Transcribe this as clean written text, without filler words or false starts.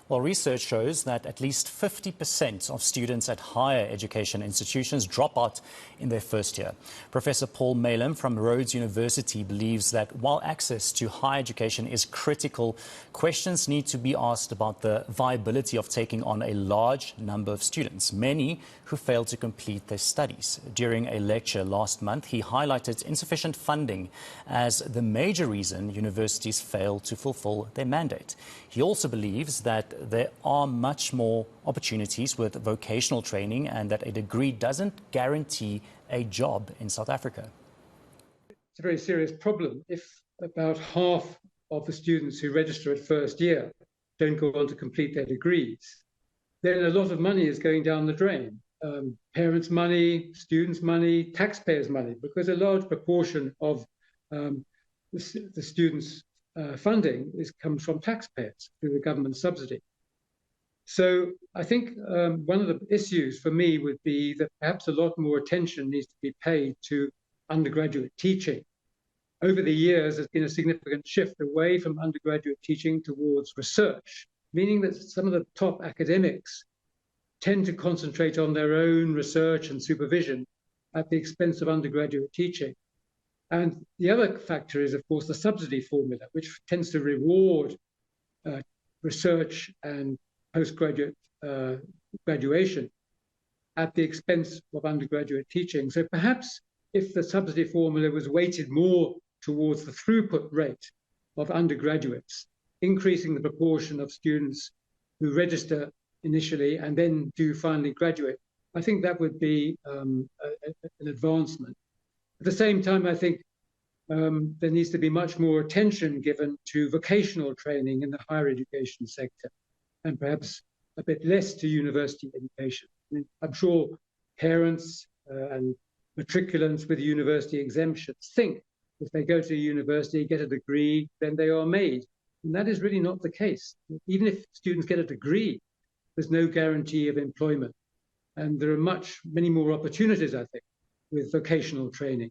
Well, research shows that at least 50% of students at higher education institutions drop out in their first year. Professor Paul Maylam from Rhodes University believes that while access to higher education is critical, questions need to be asked about the viability of taking on a large number of students, many who fail to complete their studies. During a lecture last month, he highlighted insufficient funding as the major reason universities fail to fulfill their mandate. He also believes that there are much more opportunities with vocational training and that a degree doesn't guarantee a job in South Africa. It's a very serious problem if about half of the students who register at first year don't go on to complete their degrees. Then a lot of money is going down the drain. Parents' money, students' money, taxpayers' money, because a large proportion of the students' funding comes from taxpayers through the government subsidy. So I think one of the issues for me would be that perhaps a lot more attention needs to be paid to undergraduate teaching. Over the years, there's been a significant shift away from undergraduate teaching towards research, meaning that some of the top academics tend to concentrate on their own research and supervision at the expense of undergraduate teaching. And the other factor is, of course, the subsidy formula, which tends to reward research and postgraduate graduation at the expense of undergraduate teaching. So perhaps if the subsidy formula was weighted more towards the throughput rate of undergraduates, increasing the proportion of students who register initially and then do finally graduate, I think that would be an advancement. At the same time, I think there needs to be much more attention given to vocational training in the higher education sector, and perhaps a bit less to university education. I'm sure parents and matriculants with university exemptions think if they go to university, get a degree, then they are made. And that is really not the case. Even if students get a degree, there's no guarantee of employment. And there are many more opportunities, I think, with vocational training.